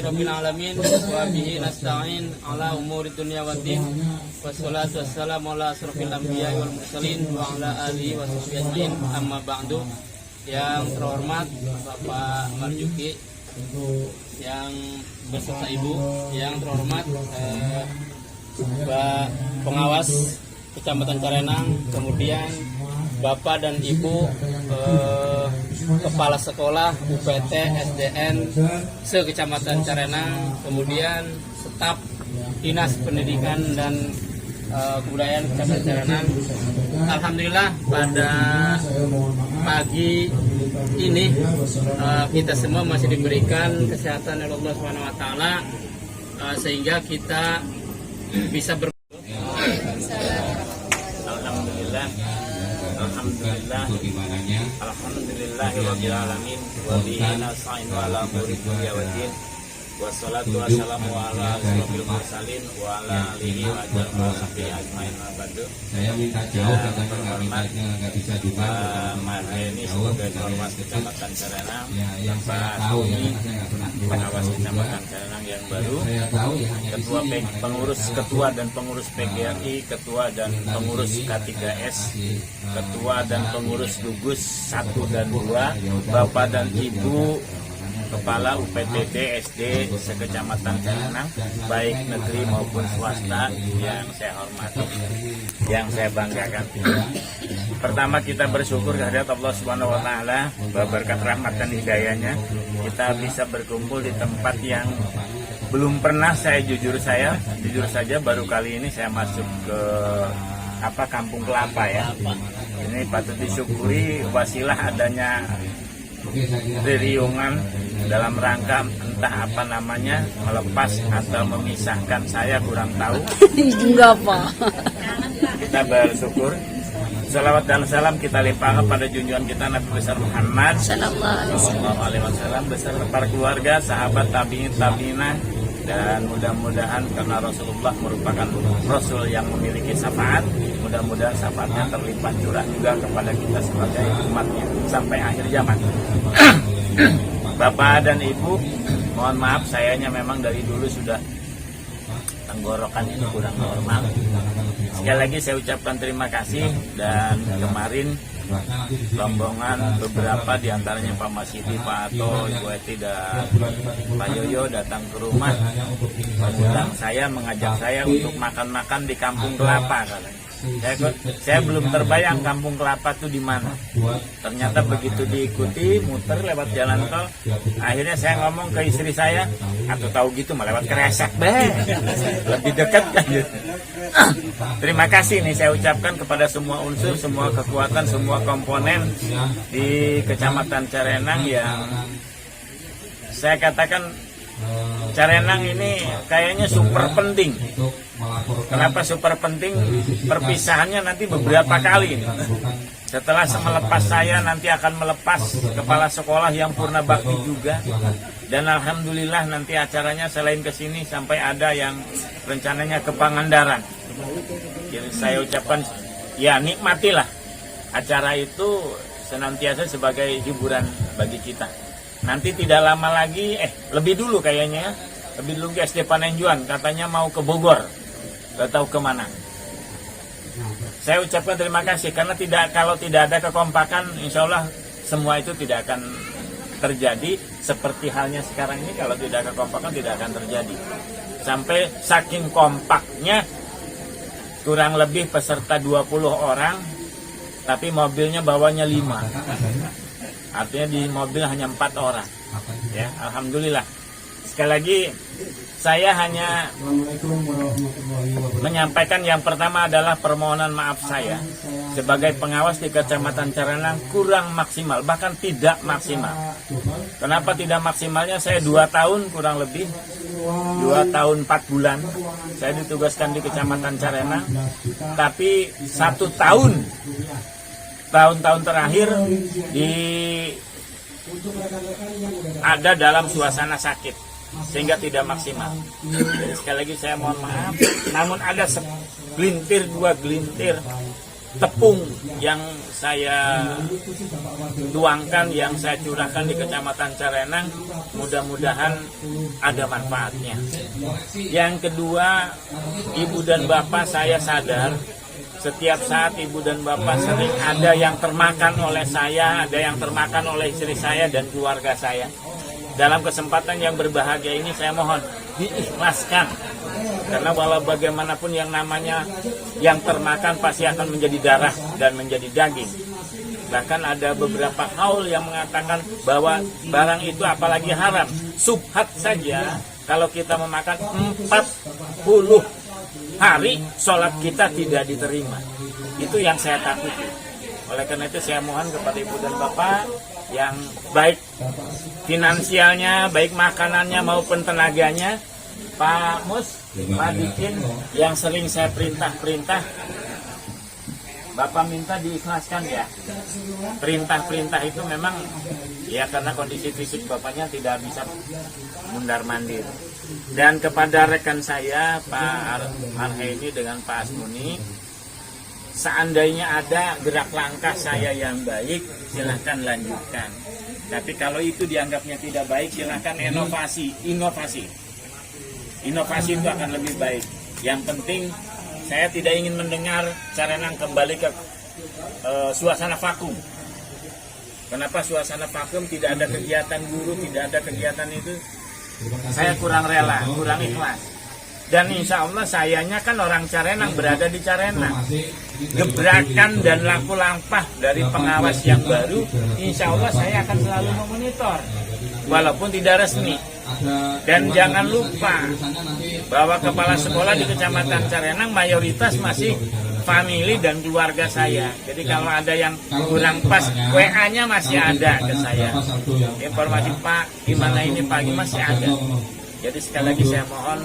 rabbil alamin wa bihi nasta'in ala umuri dunya waddin. Wassalatu wassalamu ala asrofil anbiya wal mursalin wa ala alihi wa sahbihi ajmain. Amma ba'du. Yang terhormat Bapak Marjuki, yang beserta Ibu, yang terhormat Pak Pengawas Kecamatan Carenang, kemudian Bapak dan Ibu Kepala Sekolah UPT SDN se-Kecamatan Carenang, kemudian staf Dinas Pendidikan dan Kebudayaan Kecamatan Carenang. Alhamdulillah pada pagi ini kita semua masih diberikan kesehatan oleh Allah SWT, sehingga kita bisa Alhamdulillahirabbil alamin wa bihi nasta'in ala umuri dunya waddin. Wassalatu wassalamu ala asrofil mursalin wa ala alihi wa sahbihi ajmain. Saya minta jauh katanya nggak bisa juga. Ini sebagai Pengawas Kecamatan Carenang, yang saya tahu ya, saya nggak pernah Pengawas Kecamatan Carenang yang baru, saya tahu ya, Ketua pengurus Ketua dan pengurus PGRI, Ketua dan pengurus K3S, Ketua dan pengurus Gugus 1 dan 2, Bapak dan Ibu Kepala UPTD SD se-Kecamatan Carenang, baik negeri maupun swasta, yang saya hormati, yang saya banggakan. Pertama, kita bersyukur kehadirat Allah Subhanahu wa taala, berkat rahmat dan hidayahnya kita bisa berkumpul di tempat yang belum pernah jujur saja baru kali ini saya masuk ke Kampung Kelapa ya. Ini patut disyukuri wasilah adanya riungan dalam rangka entah apa namanya, melepas atau memisahkan, saya kurang tahu. Enggak, Pak. Kita bersyukur. Salawat dan salam kita limpahkan kepada junjungan kita Nabi besar Muhammad sallallahu alaihi wasallam beserta para keluarga, sahabat, tabi'inah, dan mudah-mudahan karena Rasulullah merupakan Rasul yang memiliki syafaat, mudah-mudahan syafaatnya terlimpah curah juga kepada kita sebagai umatnya sampai akhir zaman. Bapak dan Ibu, mohon maaf sayanya memang dari dulu sudah tenggorokan ini kurang normal. Sekali lagi saya ucapkan terima kasih, dan kemarin rombongan beberapa diantaranya Pak Masidi, Pak Ato, Ibu Eti, dan Pak Yoyo datang ke rumah mengundang saya, mengajak saya untuk makan-makan di Kampung Kelapa katanya. Saya belum terbayang Kampung Kelapa itu di mana. Ternyata begitu diikuti muter lewat jalan tol, akhirnya saya ngomong ke istri saya, atau tahu gitu mah lewat Kresek lebih dekat kan gitu. Terima kasih nih saya ucapkan kepada semua unsur, semua kekuatan, semua komponen di Kecamatan Carenang yang saya katakan Carenang ini kayaknya super penting. Kenapa super penting? Perpisahannya nanti beberapa kali ini. Setelah melepas saya, nanti akan melepas kepala sekolah yang purna bakti juga. Dan alhamdulillah nanti acaranya selain ke sini sampai ada yang rencananya ke Pangandaran. Jadi saya ucapkan ya nikmatilah acara itu senantiasa sebagai hiburan bagi kita. Nanti tidak lama lagi, lebih dulu kayaknya, lebih dulu ke SD Panenjuan, katanya mau ke Bogor, gak tahu kemana. Saya ucapkan terima kasih, karena kalau tidak ada kekompakan, insya Allah semua itu tidak akan terjadi. Seperti halnya sekarang ini, kalau tidak ada kekompakan tidak akan terjadi. Sampai saking kompaknya, kurang lebih peserta 20 orang, tapi mobilnya bawanya 5. Artinya di mobil hanya 4 orang. Ya, alhamdulillah. Sekali lagi saya hanya menyampaikan yang pertama adalah permohonan maaf saya sebagai pengawas di Kecamatan Carenang kurang maksimal, bahkan tidak maksimal. Kenapa tidak maksimalnya? Saya 2 tahun kurang lebih 2 tahun 4 bulan saya ditugaskan di Kecamatan Carenang, tapi 1 tahun terakhir ada dalam suasana sakit sehingga tidak maksimal. Jadi sekali lagi saya mohon maaf, namun ada segelintir 2 gelintir tepung yang saya tuangkan, yang saya curahkan di Kecamatan Carenang, mudah-mudahan ada manfaatnya. Yang kedua, Ibu dan Bapak saya sadar setiap saat Ibu dan Bapak sering ada yang termakan oleh saya, ada yang termakan oleh istri saya dan keluarga saya. Dalam kesempatan yang berbahagia ini saya mohon diikhlaskan, karena walau bagaimanapun yang namanya yang termakan pasti akan menjadi darah dan menjadi daging. Bahkan ada beberapa haul yang mengatakan bahwa barang itu apalagi haram, subhat saja kalau kita memakan 40 hari sholat kita tidak diterima. Itu yang saya takuti. Oleh karena itu saya mohon kepada Ibu dan Bapak yang baik finansialnya, baik makanannya maupun tenaganya, Pak Mus, Pak Dikin yang sering saya perintah, Bapak minta diikhlaskan ya. Perintah-perintah itu memang ya karena kondisi fisik Bapaknya tidak bisa mundar-mandir. Dan kepada rekan saya Pak Arheni dengan Pak Asmuni, seandainya ada gerak langkah saya yang baik, silahkan lanjutkan. Tapi kalau itu dianggapnya tidak baik, silahkan inovasi. Inovasi itu akan lebih baik. Yang penting saya tidak ingin mendengar Carenang kembali ke suasana vakum. Kenapa suasana vakum, tidak ada kegiatan guru, tidak ada kegiatan itu? Saya kurang rela, kurang ikhlas. Dan insya Allah sayanya kan orang Carenang, berada di Carenang. Gebrakan dan laku lampah dari pengawas yang baru, insya Allah saya akan selalu memonitor, walaupun tidak resmi. Dan jangan lupa bahwa kepala sekolah di Kecamatan Carenang mayoritas masih famili dan keluarga saya. Jadi kalau ada yang kurang pas, WA-nya masih ada ke saya. Informasi Pak, gimana ini Pak, masih ada. Jadi sekali lagi saya mohon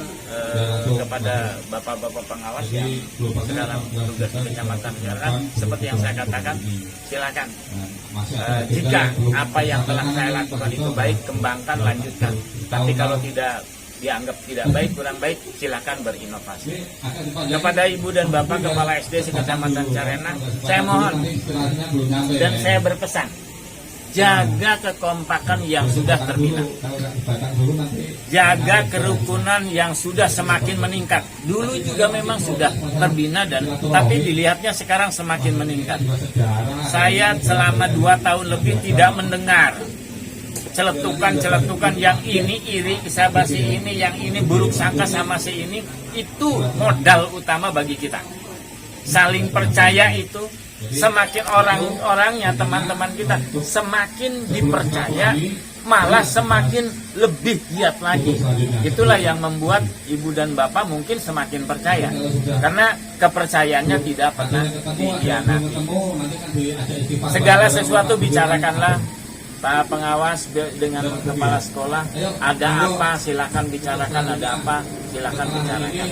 kepada bapak-bapak pengawas yang sekarang bertugas di Kecamatan Carenang, seperti yang saya katakan, silakan. Jika apa yang telah saya lakukan itu baik, kembangkan, lanjutkan. Tapi kalau tidak dianggap tidak baik, kurang baik, silakan berinovasi. Kepada Ibu dan Bapak Kepala SD Kecamatan Carenang, saya mohon dan saya berpesan, jaga kekompakan yang sudah terbina, jaga kerukunan yang sudah semakin meningkat. Dulu juga memang sudah terbina, tapi dilihatnya sekarang semakin meningkat. Saya selama 2 tahun lebih tidak mendengar celetukan yang ini iri sama si ini, yang ini buruk sangka sama si ini. Itu modal utama bagi kita. Saling percaya itu, semakin orang-orangnya, teman-teman kita semakin dipercaya, malah semakin lebih giat lagi. Itulah yang membuat Ibu dan Bapak mungkin semakin percaya, karena kepercayaannya tidak pernah dikhianati. Segala sesuatu bicarakanlah, Pak pengawas dengan kepala sekolah, ada apa silakan bicarakan, ada apa silakan bicarakan.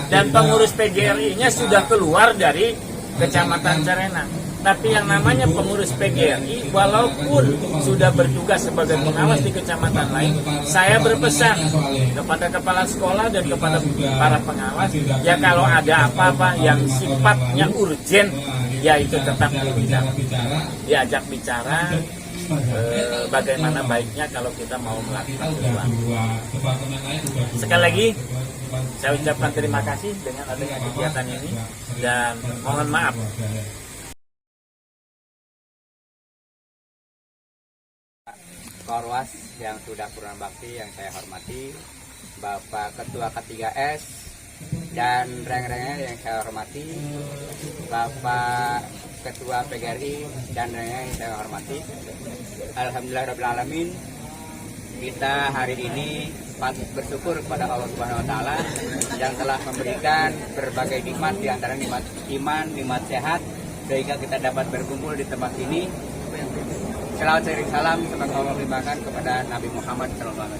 Dan pengurus PGRI-nya sudah keluar dari Kecamatan Carenang. Tapi yang namanya pengurus PGRI, walaupun sudah bertugas sebagai pengawas di kecamatan lain, saya berpesan kepada kepala sekolah dan kepada para pengawas, ya kalau ada apa-apa yang sifatnya urgen, ya itu tetap diajak bicara. Bagaimana baiknya kalau kita mau melakukan sesuatu. Sekali lagi saya ucapkan terima kasih dengan adanya kegiatan ini, dan mohon maaf Korwas yang sudah purna bakti yang saya hormati, Bapak Ketua K3S dan reng-rengnya yang saya hormati, Bapak Ketua PGRI dan rengnya yang saya hormati. Alhamdulillahirrahmanirrahim, kita hari ini patut bersyukur kepada Allah Subhanahu Wa Taala yang telah memberikan berbagai nikmat, di antara nikmat iman, nikmat sehat, sehingga kita dapat berkumpul di tempat ini. Selawat sering salam semoga Allah limpahkan kepada Nabi Muhammad SAW.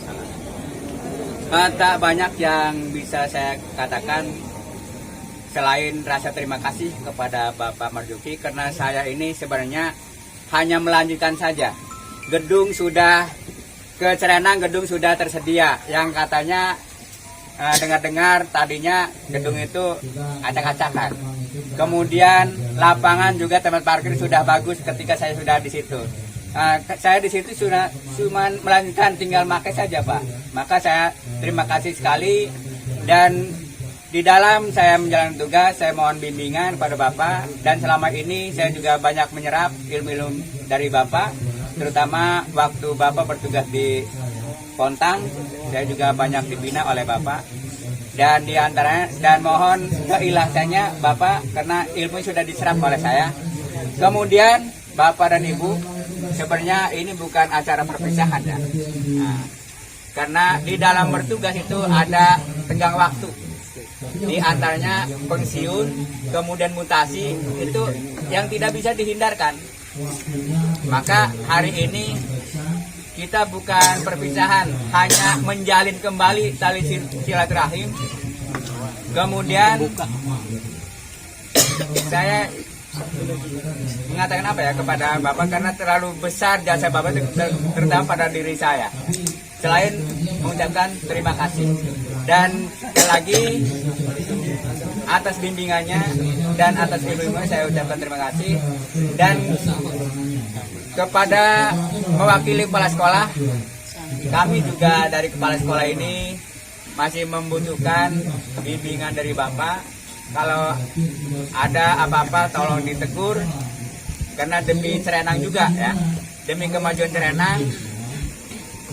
Tak banyak yang bisa saya katakan selain rasa terima kasih kepada Bapak Marzuki, karena saya ini sebenarnya hanya melanjutkan saja. Gedung sudah ke Carenang, gedung sudah tersedia. Yang katanya dengar-dengar tadinya gedung itu acak-acakan. Kemudian lapangan juga tempat parkir sudah bagus ketika saya sudah di situ. Saya di situ sudah cuma melanjutkan tinggal pakai saja Pak. Maka saya terima kasih sekali, dan di dalam saya menjalankan tugas saya mohon bimbingan pada Bapak, dan selama ini saya juga banyak menyerap ilmu-ilmu dari Bapak, terutama waktu Bapak bertugas di Pontang saya juga banyak dibina oleh Bapak, dan diantaranya dan mohon keikhlasannya Bapak karena ilmu sudah diserap oleh saya. Kemudian Bapak dan Ibu, sebenarnya ini bukan acara perpisahan ya. Karena di dalam bertugas itu ada tenggang waktu. Di antaranya pensiun, kemudian mutasi, itu yang tidak bisa dihindarkan. Maka hari ini kita bukan perpisahan, hanya menjalin kembali tali silaturahim. Kemudian saya mengatakan apa ya kepada Bapak, karena terlalu besar jasa Bapak terutama pada diri saya. Selain mengucapkan terima kasih, dan sekali lagi atas bimbingannya dan atas bimbingannya saya ucapkan terima kasih. Dan kepada mewakili kepala sekolah, kami juga dari kepala sekolah ini masih membutuhkan bimbingan dari Bapak. Kalau ada apa-apa tolong ditegur, karena demi Serenang juga ya, demi kemajuan Serenang.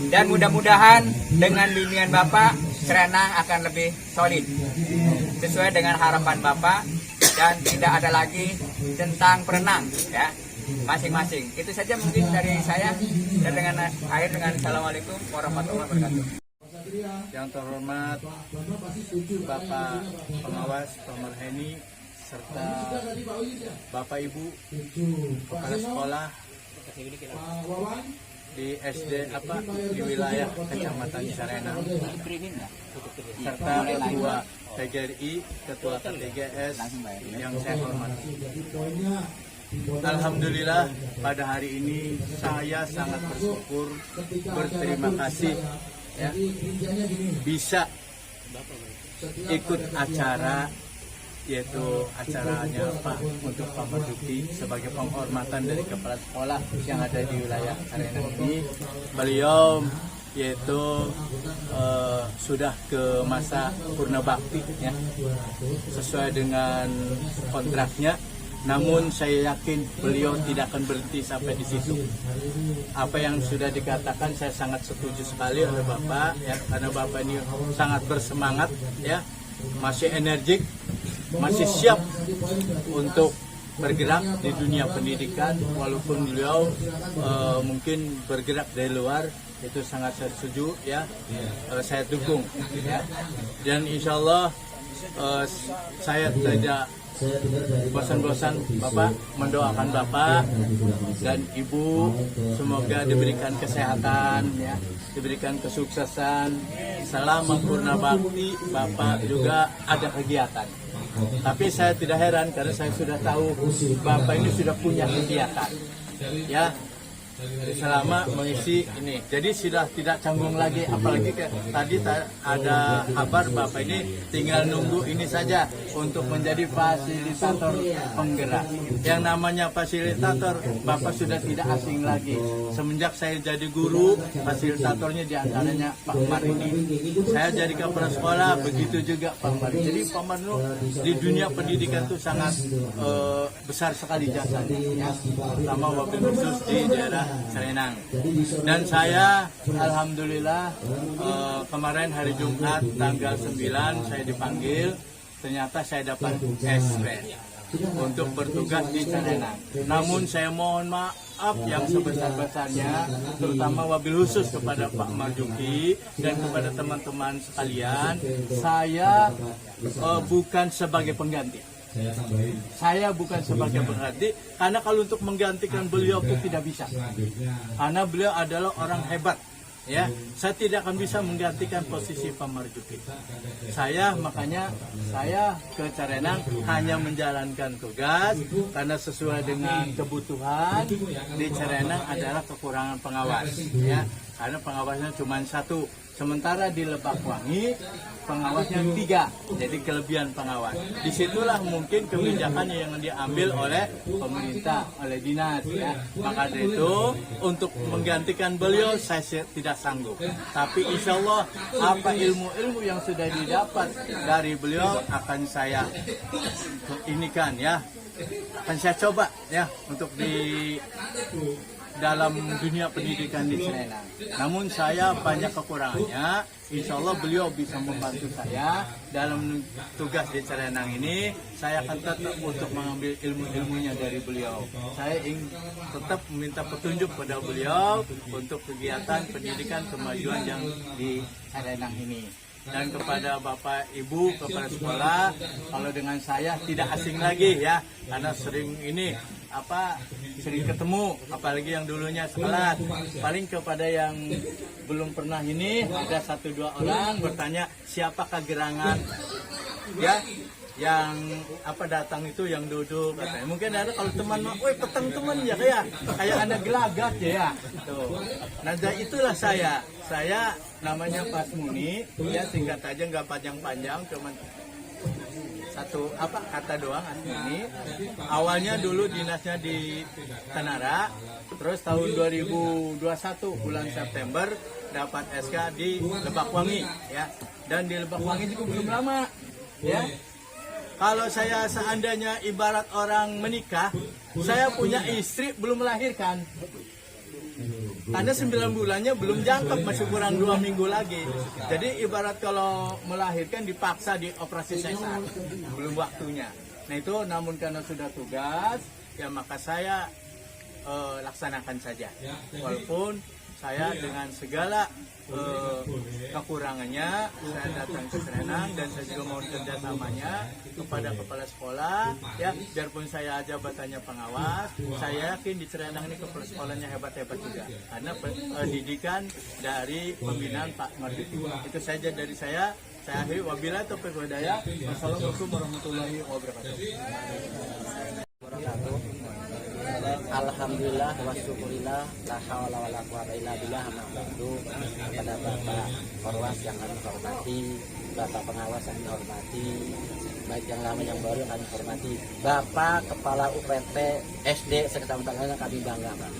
Dan mudah-mudahan dengan bimbingan Bapak, Serenang akan lebih solid sesuai dengan harapan Bapak, dan tidak ada lagi tentang perenang ya masing-masing. Itu saja mungkin dari saya, dan dengan akhir dengan Assalamualaikum warahmatullahi wabarakatuh. Yang terhormat Bapak Pengawas Pemerheni serta Bapak Ibu Kepala Sekolah di SD di wilayah Kecamatan Serenang, serta Ketua PGRI, Ketua KTGS yang saya hormati. Alhamdulillah pada hari ini saya sangat bersyukur, berterima kasih ya, bisa ikut acara, yaitu acaranya Pak untuk Pak Marzuki sebagai penghormatan dari kepala sekolah yang ada di wilayah Serenang ini. Beliau yaitu sudah ke masa purna bakti ya, sesuai dengan kontraknya. Namun saya yakin beliau tidak akan berhenti sampai di situ. Apa yang sudah dikatakan saya sangat setuju sekali oleh Bapak ya, karena Bapak ini sangat bersemangat ya, masih energik, masih siap untuk bergerak di dunia pendidikan, walaupun beliau mungkin bergerak dari luar, itu sangat saya setuju ya, saya dukung ya. Dan insya Allah saya tidak bosan-bosan Bapak mendoakan Bapak dan Ibu, semoga diberikan kesehatan ya, diberikan kesuksesan selama purna bakti. Bapak juga ada kegiatan, tapi saya tidak heran karena saya sudah tahu Bapak ini sudah punya kegiatan ya selama mengisi ini. Jadi sudah tidak canggung lagi, apalagi tadi ada kabar Bapak ini tinggal nunggu ini saja untuk menjadi fasilitator penggerak. Yang namanya fasilitator Bapak sudah tidak asing lagi. Semenjak saya jadi guru, fasilitatornya diantaranya Pak Mar ini. Saya jadi kepala sekolah, begitu juga Pak Mar. Jadi Pak Mar di dunia pendidikan itu sangat besar sekali jasanya ya, terutama wabil khusus di daerah Serenang. Dan saya alhamdulillah kemarin hari Jumat tanggal 9 saya dipanggil, ternyata saya dapat SP untuk bertugas di Serenang. Namun saya mohon maaf yang sebesar-besarnya, terutama wabil khusus kepada Pak Marzuki dan kepada teman-teman sekalian. Saya bukan sebagai pengganti. Saya bukan sebagai pengganti, karena kalau untuk menggantikan beliau itu tidak bisa, karena beliau adalah orang hebat ya. Saya tidak akan bisa menggantikan posisi Pak Marzuki. Makanya saya ke Serenang hanya menjalankan tugas, karena sesuai dengan kebutuhan di Serenang adalah kekurangan pengawas ya, karena pengawasnya cuma satu. Sementara di Lebakwangi pengawasnya 3, jadi kelebihan pengawas. Disitulah mungkin kebijakan yang diambil oleh pemerintah, oleh dinas ya. Maka dari itu untuk menggantikan beliau saya tidak sanggup. Tapi insya Allah apa ilmu-ilmu yang sudah didapat dari beliau akan saya inikan ya. Akan saya coba ya untuk di dalam dunia pendidikan di Serenang. Namun saya banyak kekurangannya. Insya Allah beliau bisa membantu saya dalam tugas di Serenang ini. Saya akan tetap untuk mengambil ilmu-ilmunya dari beliau. Saya ingin tetap meminta petunjuk pada beliau untuk kegiatan pendidikan kemajuan yang di Serenang ini. Dan kepada Bapak Ibu, kepala sekolah, kalau dengan saya tidak asing lagi ya, karena sering sering ketemu, apalagi yang dulunya sekelas. Paling kepada yang belum pernah ini, ada 1-2 orang bertanya siapakah gerangan ya yang datang itu yang duduk katanya. Mungkin ada kalau teman, woi petang teman ya kayak ada gelagat ya. Tuh. Nah itulah saya namanya Pak Muni ya, singkat aja nggak panjang-panjang, cuman satu kata doang Asmuni. Awalnya dulu dinasnya di Tanara, terus tahun 2021 bulan September dapat SK di Lebakwangi ya, dan di Lebakwangi juga belum lama ya. Kalau saya seandainya ibarat orang menikah, saya punya istri belum melahirkan. Karena 9 bulannya belum jangkep, masih kurang 2 minggu lagi. Jadi ibarat kalau melahirkan dipaksa di operasi sesar, belum waktunya. Nah itu namun karena sudah tugas, ya maka saya laksanakan saja. Walaupun saya dengan segala kekurangannya, saya datang ke Serenang dan saya juga mohon kerjasamanya kepada kepala sekolah ya, biarpun saya jabatannya pengawas, saya yakin di Serenang ini kepala sekolahnya hebat-hebat juga karena pendidikan dari pembinaan Pak Marduki. Itu saja dari saya akhiri, wabillahi taufiq wal hidayah. Wassalamualaikum warahmatullahi wabarakatuh. Alhamdulillah wa syukurillah, la haula wala quwata illa billah. Kepada Bapak Korwas yang kami hormati, Bapak pengawas yang kami hormati, baik yang lama yang baru yang kami hormati, Bapak Kepala UPT SD Sekecamatan yang kami banggakan.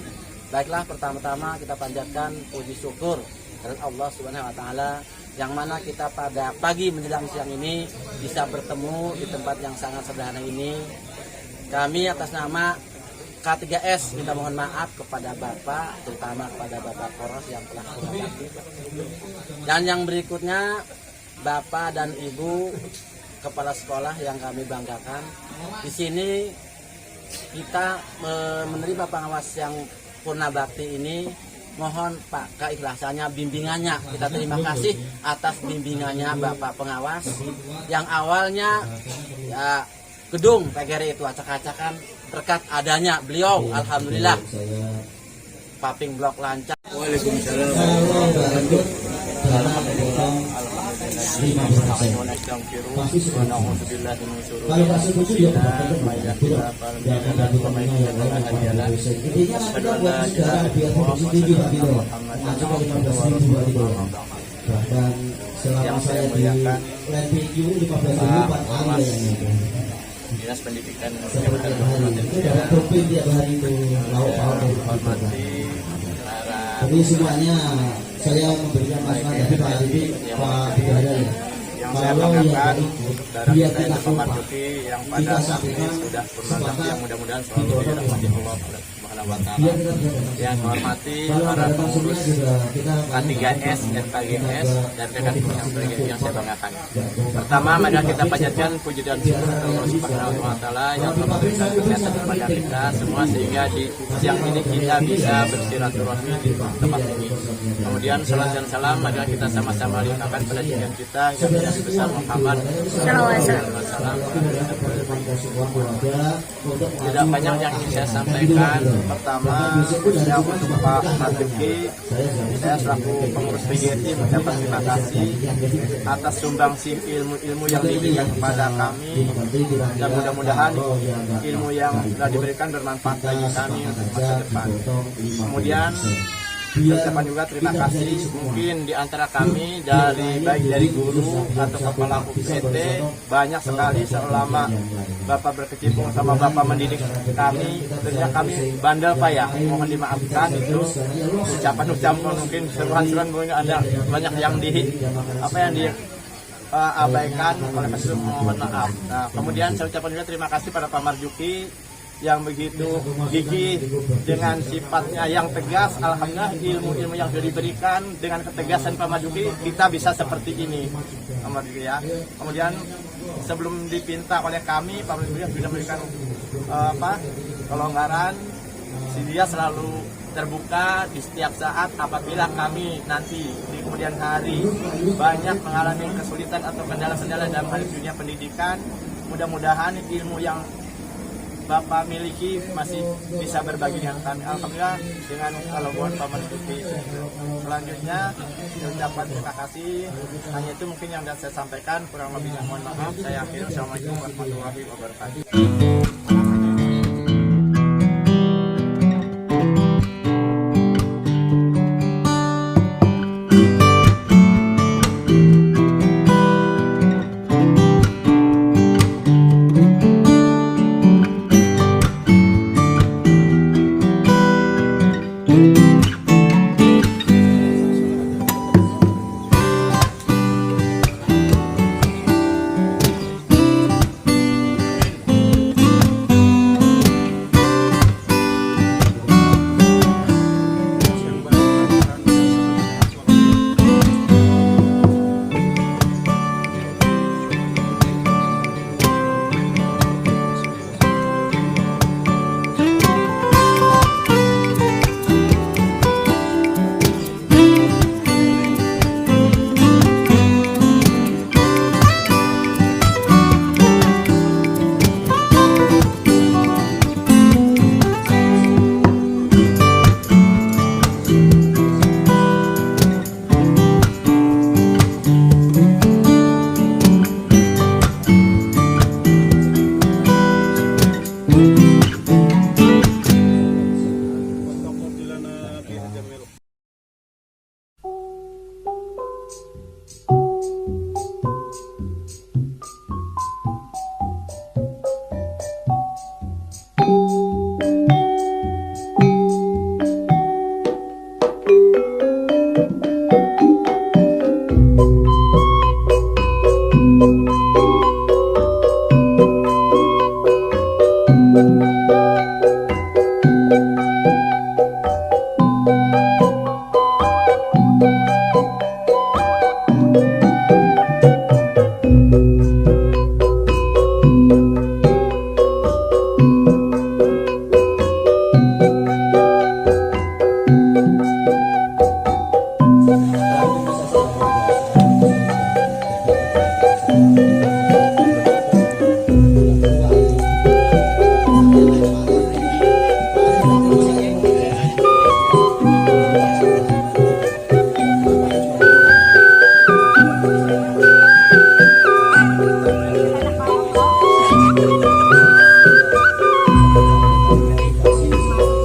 Baiklah, pertama-tama kita panjatkan puji syukur kepada Allah Subhanahu wa taala yang mana kita pada pagi menjelang siang ini bisa bertemu di tempat yang sangat sederhana ini. Kami atas nama K3S minta mohon maaf kepada Bapak, terutama kepada Bapak Koros yang telah berbakti. Dan yang berikutnya Bapak dan Ibu kepala sekolah yang kami banggakan. Di sini kita menerima pengawas yang purna bakti ini. Mohon Pak keikhlasannya, bimbingannya. Kita terima kasih atas bimbingannya Bapak pengawas yang awalnya ya, gedung PGRI itu acak-acakan, berkat adanya beliau alhamdulillah paping blok lancar. Waalaikumsalam. Bahkan selama saya di Land PQ 15.000 Dinas Pendidikan Kabupaten tiap hari itu hormati jadi semuanya saya memberikan masukan dari Pak Habibie, Pak Bidaya ya. yang saya banggakan darah kita itu Pak Marduki yang pada saat ini sudah purnama, yang mudah-mudahan selalu dirahmati Allah Subhanahu wa taala. Yang hormati para pengurus K3S dan KGS dan rekan-rekan yang saya banggakan. Pertama, mari kita panjatkan puji dan syukur kepada Allah Subhanahu wa taala yang telah memberikan kesehatan kepada kita semua sehingga di siang ini kita bisa bersilaturahmi di tempat ini. Kemudian salam dan salam adalah kita sama-sama limpahkan pada junjungan kita yang Nabi besar Muhammad SAW. Tidak banyak yang ingin saya sampaikan. Pertama, khususnya untuk Pak Marduki, saya selaku pengurus PGRI mendapat terima kasih atas sumbangsih ilmu-ilmu yang diberikan kepada kami, dan mudah-mudahan ilmu yang telah diberikan bermanfaat bagi kami untuk masa depan. Kemudian Saya ucapkan juga terima kasih mungkin di antara kami baik dari guru atau kepala UPT banyak sekali selama Bapak berkecimpung sama Bapak mendidik kami. Tentunya kami bandel Pak ya, mohon dimaafkan itu ucapan-ucapan mungkin seruan-seruan mungkin ada banyak yang abaikan, oleh karena itu mohon maaf. Nah, kemudian saya ucapkan juga terima kasih pada Pak Marjuki yang begitu gigih dengan sifatnya yang tegas. Alhamdulillah ilmu-ilmu yang sudah diberikan dengan ketegasan Pak Marjuki kita bisa seperti ini, Pak Marjuki ya. Kemudian sebelum dipinta oleh kami, Pak Marjuki sudah memberikan kelonggaran. Dia selalu terbuka di setiap saat apabila kami nanti di kemudian hari banyak mengalami kesulitan atau kendala-kendala dalam hal dunia pendidikan. Mudah-mudahan ilmu yang Bapak miliki masih bisa berbagi dengan kami. Alhamdulillah dengan kalabuan Pak Marjuki. Selanjutnya saya ucapkan terima kasih. Hanya itu mungkin yang dapat saya sampaikan, kurang lebihnya mohon maaf. Saya akhiri. Assalamualaikum warahmatullahi wabarakatuh.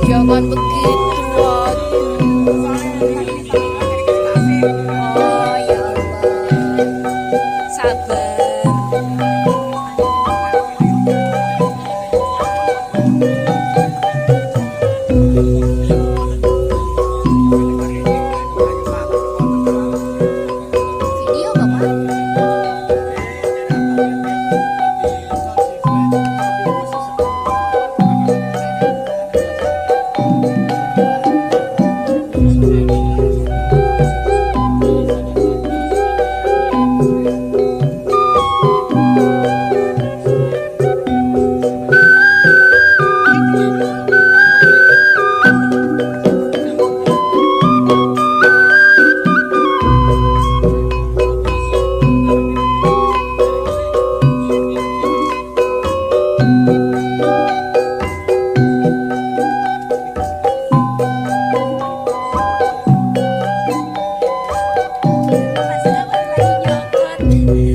Jangan begitu, oh ya Allah, sabar. Video Bapak.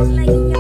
Lagi